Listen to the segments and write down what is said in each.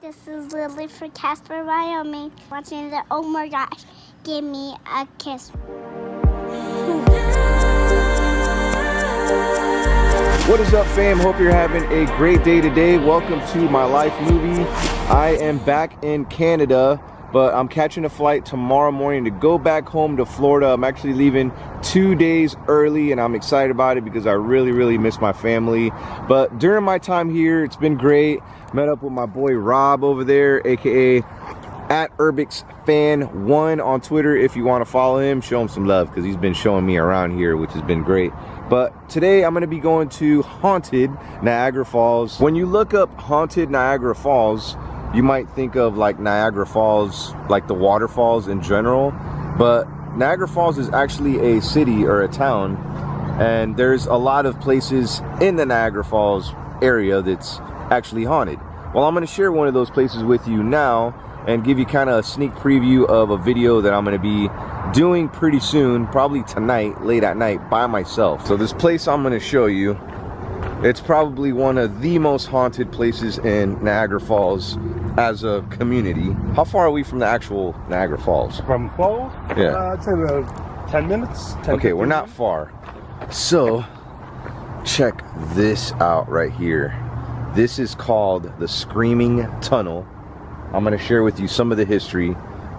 This is Lily for Casper, Wyoming, watching the Oh My Gosh, Give Me a Kiss. What is up, fam? Hope you're having a great day today. Welcome to my life movie. I am back in Canada, but I'm catching a flight tomorrow morning to go back home to Florida. I'm actually leaving 2 days early, and I'm excited about it because I really miss my family. But during my time here, it's been great. Met up with my boy Rob over there, aka at UrbixFan1 on Twitter. If you want to follow him, show him some love because he's been showing me around here, which has been great. But today I'm going to be going to haunted Niagara Falls. When you look up haunted Niagara Falls, you might think of like Niagara Falls, like the waterfalls in general, but Niagara Falls is actually a city or a town, and there's a lot of places in the Niagara Falls area that's actually haunted. Well, I'm going to share one of those places with you now and give you kind of a sneak preview of a video that I'm going to be doing pretty soon, probably tonight, late at night, by myself. So this place I'm going to show you, it's probably one of the most haunted places in Niagara Falls as a community. How far are we from the actual Niagara Falls? From Falls? Yeah. I'd say about 10 minutes. 10, okay, we're not far. So, check this out right here. This is called the Screaming Tunnel. I'm going to share with you some of the history,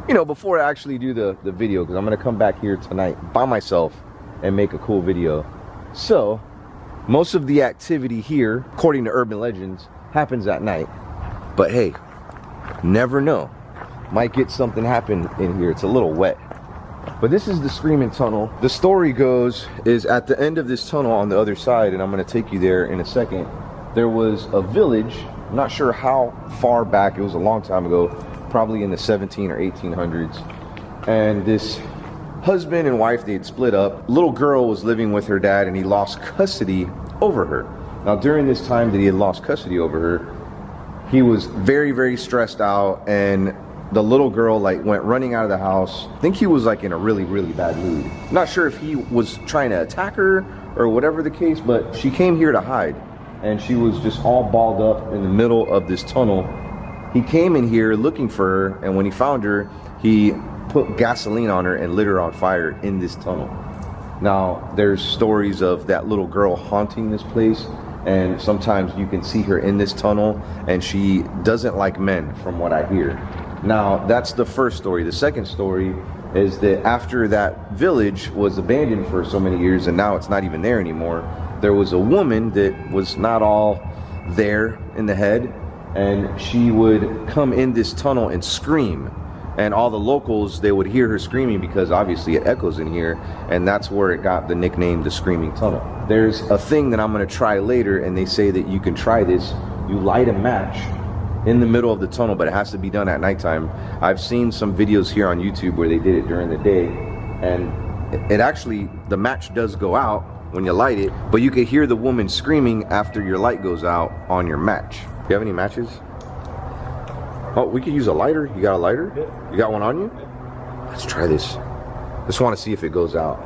you know, before I actually do the video, because I'm going to come back here tonight by myself and make a cool video. So, most of the activity here, according to urban legends, happens at night. But hey, never know. Might get something happen in here. It's a little wet. But this is the Screaming Tunnel. The story goes is at the end of this tunnel on the other side, and I'm going to take you there in a second, there was a village. I'm not sure how far back. It was a long time ago, probably in the 17 or 1800s. And this husband and wife, they had split up. Little girl was living with her dad, and he lost custody over her. Now, during this time that he had lost custody over her, he was very stressed out, and the little girl like went running out of the house. I think he was like in a really bad mood. Not sure if he was trying to attack her or whatever the case, but she came here to hide, and she was just all balled up in the middle of this tunnel. He came in here looking for her, and when he found her, he put gasoline on her and lit her on fire in this tunnel. Now, there's stories of that little girl haunting this place, and sometimes you can see her in this tunnel, and she doesn't like men, from what I hear. Now, that's the first story. The second story is that after that village was abandoned for so many years, and now it's not even there anymore, there was a woman that was not all there in the head, and she would come in this tunnel and scream. And all the locals, they would hear her screaming because obviously it echoes in here, and that's where it got the nickname the Screaming Tunnel. There's a thing that I'm going to try later, and they say that you can try this. You light a match in the middle of the tunnel, but it has to be done at nighttime. I've seen some videos here on YouTube where they did it during the day, and it actually, the match does go out when you light it, but you can hear the woman screaming after your light goes out on your match. You have any matches? Oh, we could use a lighter. You got a lighter? Yeah. You got one on you? Yeah. Let's try this. Just want to see if it goes out.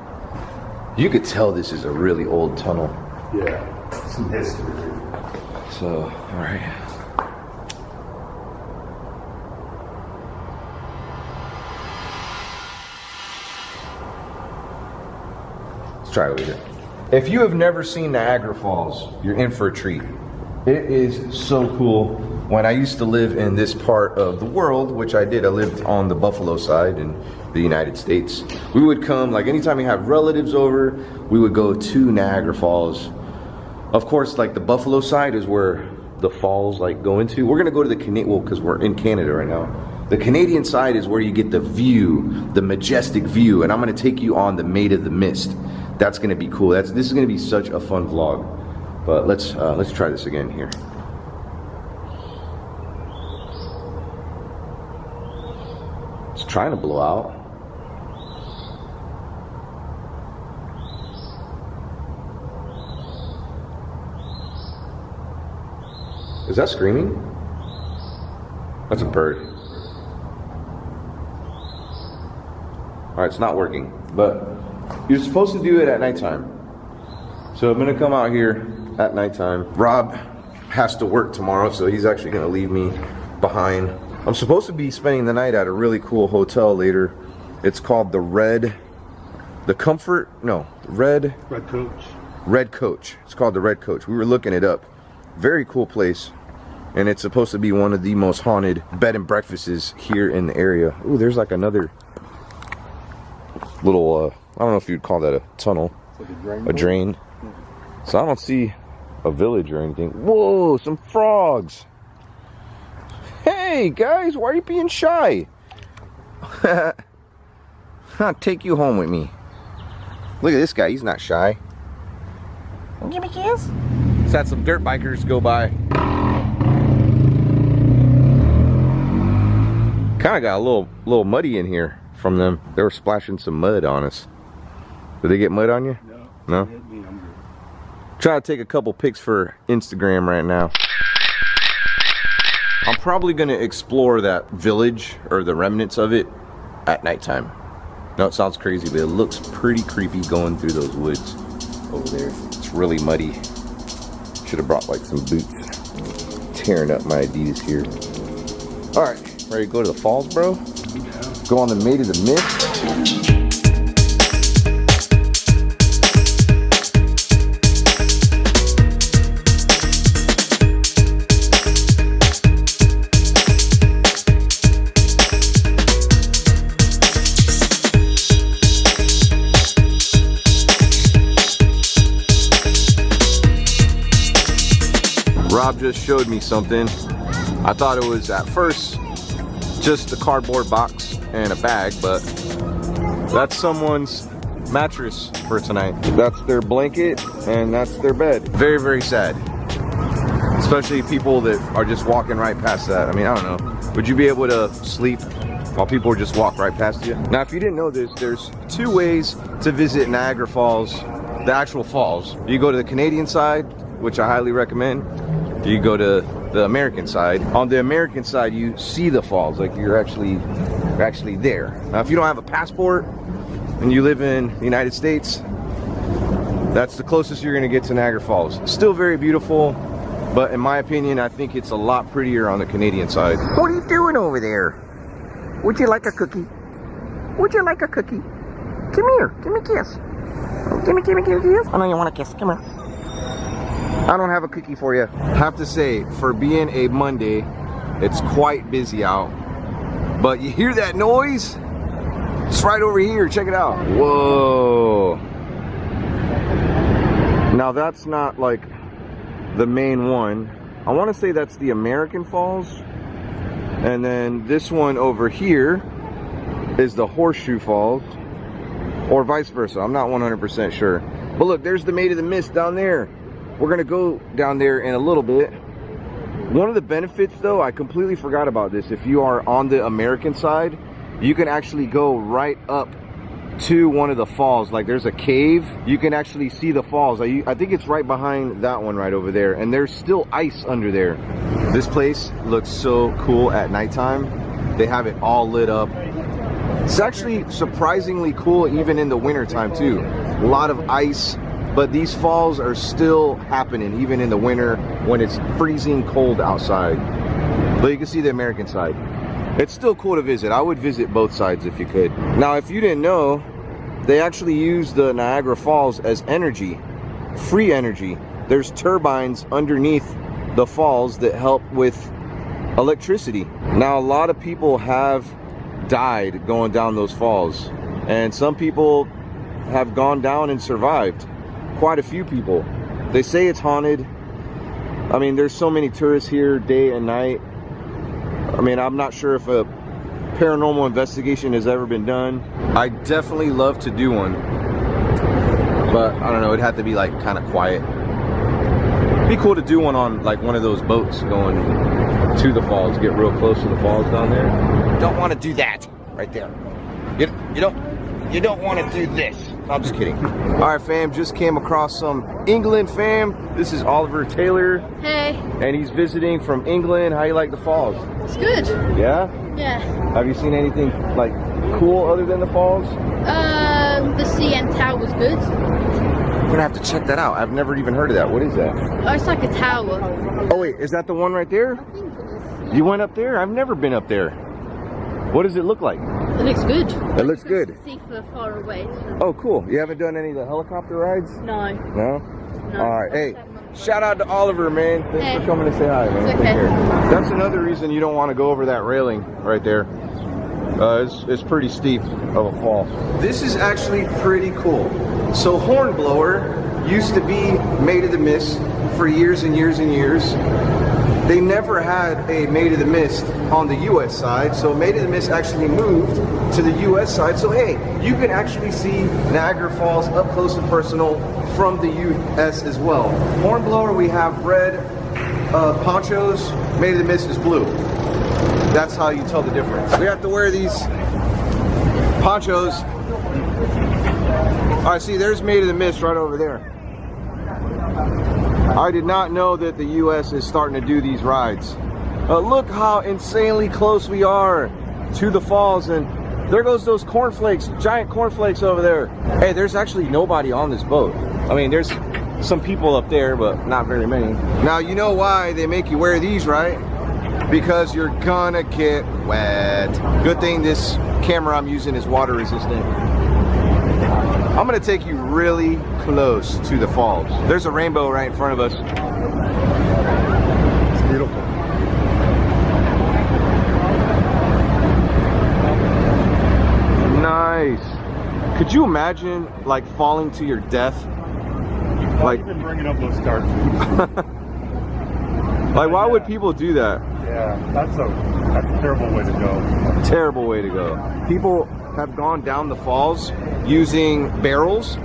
You could tell this is a really old tunnel. Yeah, some history. So, all right. Let's try it over here. If you have never seen Niagara Falls, you're in for a treat. It is so cool. When I used to live in this part of the world, which I did, I lived on the Buffalo side in the United States. We would come, like anytime we have relatives over, we would go to Niagara Falls. Of course, like the Buffalo side is where the falls like go into. We're gonna go to the Canadian, well, because we're in Canada right now. The Canadian side is where you get the view, the majestic view, and I'm gonna take you on the Maid of the Mist. That's gonna be cool. This is gonna be such a fun vlog. But let's try this again here. It's trying to blow out. Is that screaming? That's a bird. Alright, it's not working, but you're supposed to do it at nighttime. So I'm gonna come out here at nighttime. Rob has to work tomorrow, so he's actually gonna leave me behind. I'm supposed to be spending the night at a really cool hotel later. It's called Red Coach. It's called the Red Coach. We were looking it up. Very cool place. And it's supposed to be one of the most haunted bed and breakfasts here in the area. Ooh, there's like another little, I don't know if you'd call that a tunnel. Like a drain. So I don't see a village or anything. Whoa, some frogs. Hey guys, why are you being shy? I'll take you home with me. Look at this guy, he's not shy. Give me a kiss. Just had some dirt bikers go by. Kind of got a little muddy in here from them. They were splashing some mud on us. Did they get mud on you? No? Try to take a couple pics for Instagram right now. I'm probably gonna explore that village or the remnants of it at nighttime. No, it sounds crazy, but it looks pretty creepy going through those woods over there. It's really muddy. Should have brought like some boots. Tearing up my Adidas here. All right, ready to go to the falls, bro? Yeah. Go on the Maid of the Mist. Rob just showed me something. I thought it was at first just a cardboard box and a bag, but that's someone's mattress for tonight. That's their blanket and that's their bed. Very, very sad. Especially people that are just walking right past that. I mean, I don't know. Would you be able to sleep while people just walk right past you? Now, if you didn't know this, there's two ways to visit Niagara Falls, the actual falls. You go to the Canadian side, which I highly recommend. You go to the American side. On the American side, you see the falls, like you're actually there. Now, if you don't have a passport and you live in the United States, that's the closest you're gonna get to Niagara Falls. Still very beautiful, but in my opinion, I think it's a lot prettier on the Canadian side. What are you doing over there? Would you like a cookie? Would you like a cookie? Come here, give me a kiss. Give me a kiss. I know you want a kiss, come here. I don't have a cookie for you. I have to say, for being a Monday, it's quite busy out. But you hear that noise? It's right over here, check it out. Whoa. Now that's not like the main one. I want to say that's the American Falls. And then this one over here is the Horseshoe Falls. Or vice versa, I'm not 100% sure. But look, there's the Maid of the Mist down there. We're gonna go down there in a little bit. One of the benefits though, I completely forgot about this. If you are on the American side, you can actually go right up to one of the falls. Like there's a cave, you can actually see the falls. I think it's right behind that one right over there. And there's still ice under there. This place looks so cool at nighttime. They have it all lit up. It's actually surprisingly cool even in the winter time too. A lot of ice. But these falls are still happening even in the winter when it's freezing cold outside. But you can see the American side. It's still cool to visit. I would visit both sides if you could. Now, if you didn't know, they actually use the Niagara Falls as energy, free energy. There's turbines underneath the falls that help with electricity. Now, a lot of people have died going down those falls, and some people have gone down and survived. Quite a few people. They say it's haunted. I mean, there's so many tourists here day and night. I mean, I'm not sure if a paranormal investigation has ever been done. I definitely love to do one, but I don't know, it'd have to be like kind of quiet. It'd be cool to do one on like one of those boats going to the falls, get real close to the falls down there. Don't want to do that right there. You don't want to do this. I'm just kidding. All right, fam, just came across some England fam. This is Oliver Taylor. Hey. And he's visiting from England. How you like the falls? It's good. Yeah? Yeah. Have you seen anything like cool other than the falls? The CN Tower was good. We're gonna have to check that out. I've never even heard of that. What is that? Oh, it's like a tower. Oh wait, is that the one right there? I think it is. You went up there? I've never been up there. What does it look like? It looks good. It looks good. See from far away. So. Oh, cool. You haven't done any of the helicopter rides? No. No? No. All right. Hey, shout out to Oliver, man. Thanks for coming to say hi, man. It's Take okay. care. That's another reason you don't want to go over that railing right there. It's pretty steep of a fall. This is actually pretty cool. So Hornblower used to be Maid of the Mist for years and years and years. They never had a Maid of the Mist on the US side, so Maid of the Mist actually moved to the US side. So hey, you can actually see Niagara Falls up close and personal from the US as well. Hornblower, we have red ponchos. Maid of the Mist is blue. That's how you tell the difference. We have to wear these ponchos. All right, see, there's Maid of the Mist right over there. I did not know that the US is starting to do these rides. Look how insanely close we are to the falls, and there goes those cornflakes, giant cornflakes over there. Hey, there's actually nobody on this boat. I mean, there's some people up there, but not very many. Now, you know why they make you wear these, right? Because you're gonna get wet. Good thing this camera I'm using is water resistant. I'm gonna take you really close to the falls. There's a rainbow right in front of us. It's beautiful. Nice. Could you imagine like falling to your death? Like, even bringing up those dark. like why would people do that? Yeah, that's a terrible way to go. Terrible way to go. People have gone down the falls using barrels,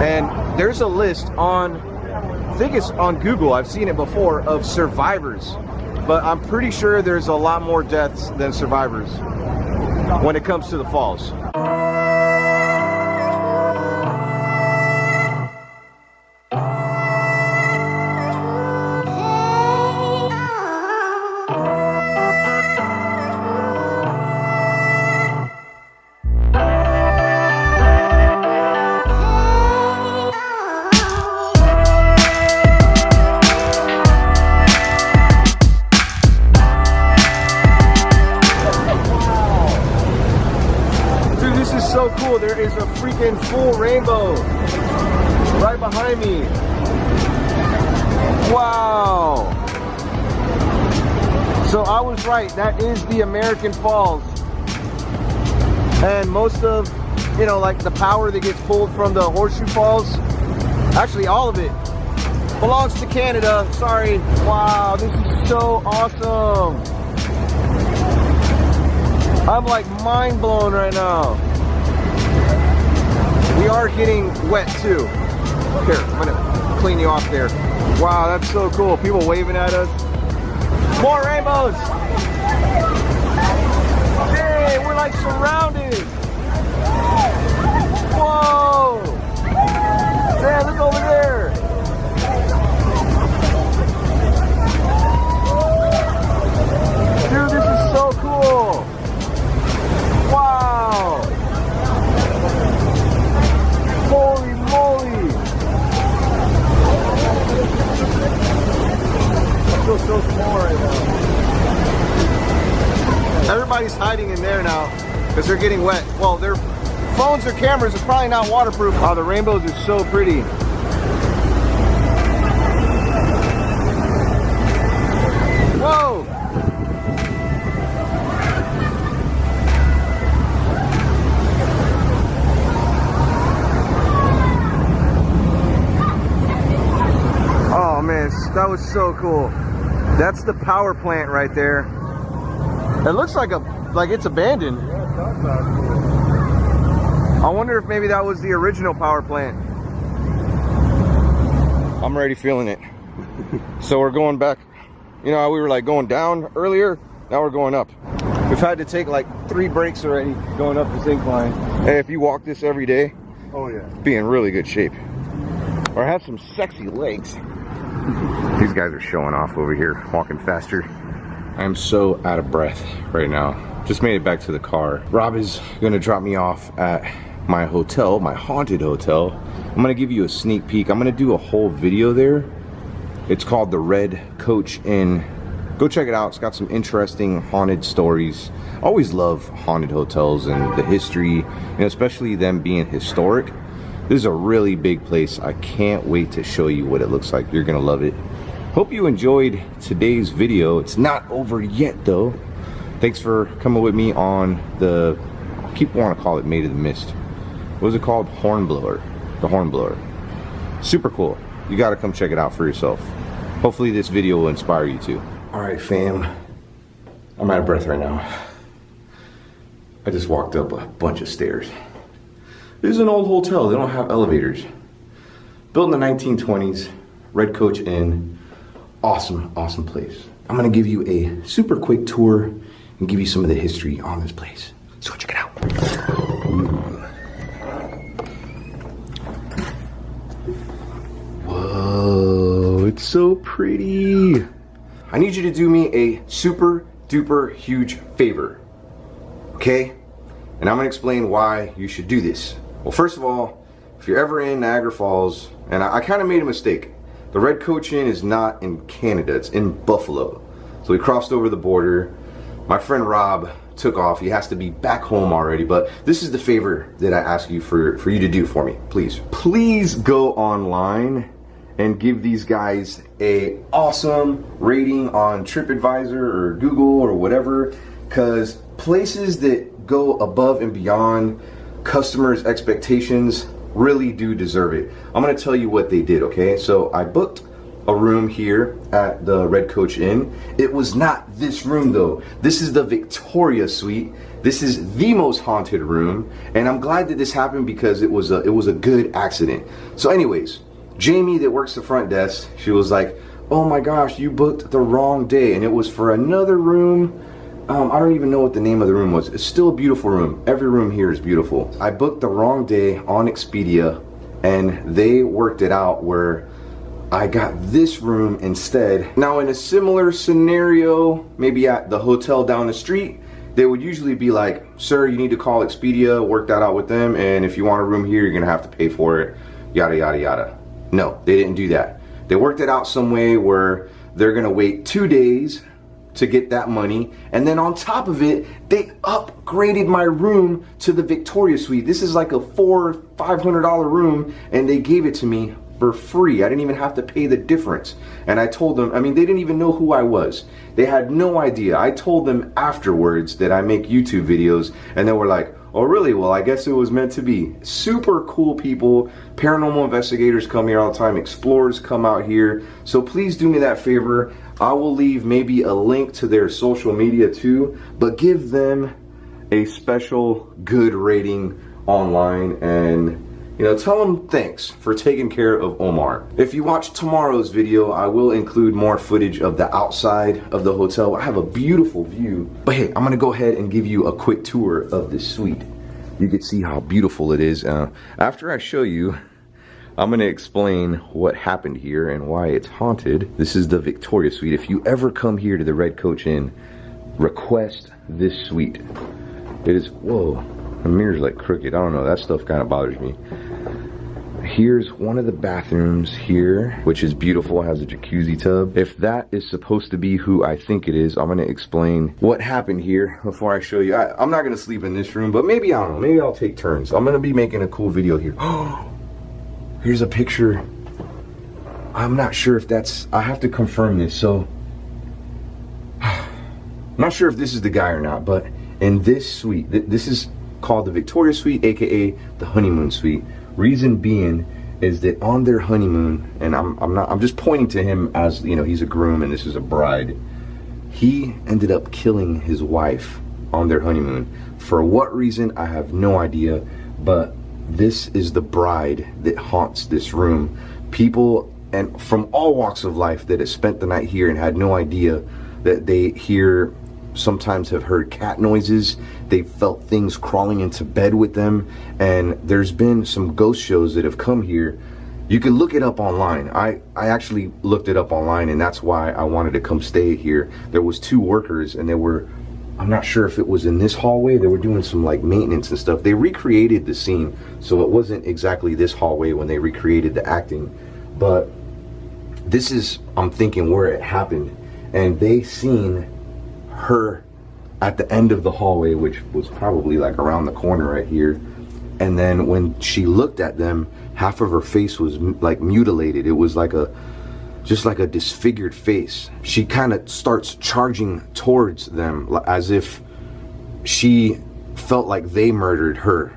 and there's a list on, I think it's on Google, I've seen it before, of survivors, but I'm pretty sure there's a lot more deaths than survivors when it comes to the falls. So cool, there is a freaking full rainbow right behind me. Wow. So I was right, that is the American Falls. And most of, you know, like the power that gets pulled from the Horseshoe Falls, actually all of it, belongs to Canada. Sorry. Wow, this is so awesome. I'm like mind blown right now. We are getting wet too. Here, I'm gonna clean you off there. Wow, that's so cool. People waving at us. More rainbows. Hey, we're like surrounded. Whoa. Man, look over there. Dude, this is so cool. Wow. Holy moly! I feel so small right now. Everybody's hiding in there now because they're getting wet. Well, their phones or cameras are probably not waterproof. Wow, the rainbows are so pretty. Whoa! Oh man, that was so cool. That's the power plant right there. It looks like it's abandoned. Yeah, it does actually. I wonder if maybe that was the original power plant. I'm already feeling it. So we're going back. You know how we were like going down earlier? Now we're going up. We've had to take like 3 breaks already going up this incline. Hey, if you walk this every day, Oh yeah. be in really good shape. Or have some sexy legs. These guys are showing off over here, walking faster. I'm so out of breath right now. Just made it back to the car. Rob is gonna drop me off at my hotel, my haunted hotel. I'm gonna give you a sneak peek. I'm gonna do a whole video there. It's called the Red Coach Inn Go check it out. It's got some interesting haunted stories. I always love haunted hotels and the history, and especially them being historic. This is a really big place. I can't wait to show you what it looks like. You're gonna love it. Hope you enjoyed today's video. It's not over yet though. Thanks for coming with me on the, people want to call it Maid of the Mist. What is it called? Hornblower. The Hornblower. Super cool. You got to come check it out for yourself. Hopefully this video will inspire you too. All right, fam. I'm out of breath right now. I just walked up a bunch of stairs. This is an old hotel. They don't have elevators. Built in the 1920s. Red Coach Inn. Awesome, awesome place. I'm gonna give you a super quick tour and give you some of the history on this place. So check it out. Whoa, it's so pretty. I need you to do me a super duper huge favor, okay? And I'm gonna explain why you should do this. Well, first of all, if you're ever in Niagara Falls, and I kind of made a mistake. The Red Coach Inn is not in Canada, it's in Buffalo. So we crossed over the border. My friend Rob took off. He has to be back home already, but this is the favor that I ask you for you to do for me, please. Please go online and give these guys a awesome rating on TripAdvisor or Google or whatever, because places that go above and beyond customers' expectations really do deserve it. I'm gonna tell you what they did, okay? So I booked a room here at the Red Coach Inn. It was not this room though. This is the Victoria Suite. This is the most haunted room, and I'm glad that this happened because it was a good accident. So anyways, Jamie that works the front desk, she was like, oh my gosh, you booked the wrong day, and it was for another room. I don't even know what the name of the room was. It's still a beautiful room. Every room here is beautiful. I booked the wrong day on Expedia, and they worked it out where I got this room instead. Now in a similar scenario, maybe at the hotel down the street, they would usually be like, sir, you need to call Expedia, work that out with them, and if you want a room here, you're gonna have to pay for it, yada, yada, yada. No, they didn't do that. They worked it out some way where they're gonna wait 2 days to get that money, and then on top of it, they upgraded my room to the Victoria Suite. This is like a $400 or $500 room, and they gave it to me for free. I didn't even have to pay the difference. And I told them, I mean, they didn't even know who I was. They had no idea. I told them afterwards that I make YouTube videos, and they were like, oh really? Well, I guess it was meant to be. Super cool people. Paranormal investigators come here all the time. Explorers come out here. So please do me that favor. I will leave maybe a link to their social media too, but give them a special good rating online, and you know, tell them thanks for taking care of Omar. If you watch tomorrow's video, I will include more footage of the outside of the hotel. I have a beautiful view. But hey, I'm gonna go ahead and give you a quick tour of this suite. You can see how beautiful it is. After I show you, I'm gonna explain what happened here and why it's haunted. This is the Victoria Suite. If you ever come here to the Red Coach Inn, request this suite. It is, whoa, the mirror's like crooked. I don't know, that stuff kind of bothers me. Here's one of the bathrooms here, which is beautiful, has a jacuzzi tub. If that is supposed to be who I think it is, I'm gonna explain what happened here before I show you. I'm not gonna sleep in this room, but maybe, I don't know, maybe I'll take turns. I'm gonna be making a cool video here. Here's a picture. I'm not sure if that's, I have to confirm this, so I'm not sure if this is the guy or not, but in this suite, this is called the Victoria Suite, aka the honeymoon suite. Reason being is that on their honeymoon, and I'm just pointing to him as, you know, he's a groom and this is a bride. He ended up killing his wife on their honeymoon. For what reason, I have no idea, but this is the bride that haunts this room. People and from all walks of life that have spent the night here and had no idea that they hear, sometimes have heard cat noises. They felt things crawling into bed with them, and there's been some ghost shows that have come here. You can look it up online. I actually looked it up online, and that's why I wanted to come stay here. There was 2 workers, and they were, I'm not sure if it was in this hallway. They were doing some like maintenance and stuff. They recreated the scene, so it wasn't exactly this hallway when they recreated the acting, but this is, I'm thinking, where it happened. and they seen her at the end of the hallway, which was probably like around the corner right here. And then when she looked at them, half of her face was like mutilated. It was like just like a disfigured face. She kind of starts charging towards them as if she felt like they murdered her,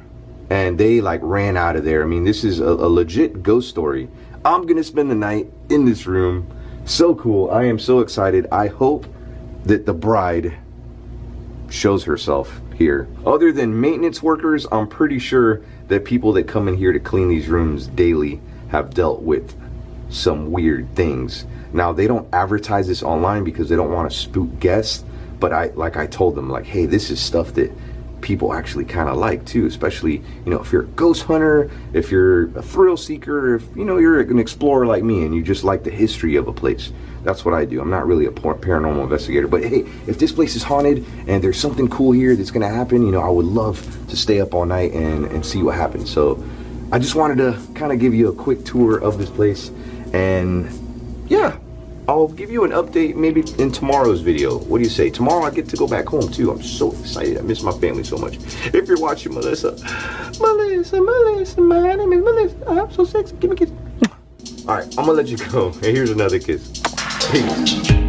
and they like ran out of there. I mean, this is a legit ghost story. I'm gonna spend the night in this room. So cool. I am so excited. I hope that the bride shows herself here. Other than maintenance workers, I'm pretty sure that people that come in here to clean these rooms daily have dealt with some weird things. Now, they don't advertise this online because they don't want to spook guests, but I told them, like, hey, this is stuff that people actually kind of like too, especially, you know, if you're a ghost hunter, if you're a thrill seeker, if, you know, you're an explorer like me and you just like the history of a place. That's what I do. I'm not really a paranormal investigator, but hey, if this place is haunted and there's something cool here that's gonna happen, you know, I would love to stay up all night and see what happens. So I just wanted to kind of give you a quick tour of this place, and yeah, I'll give you an update maybe in tomorrow's video. What do you say? Tomorrow I get to go back home too. I'm so excited. I miss my family so much. If you're watching, Melissa, my name is Melissa. I'm so sexy. Give me a kiss. All right, I'm gonna let you go. And here's another kiss. Peace.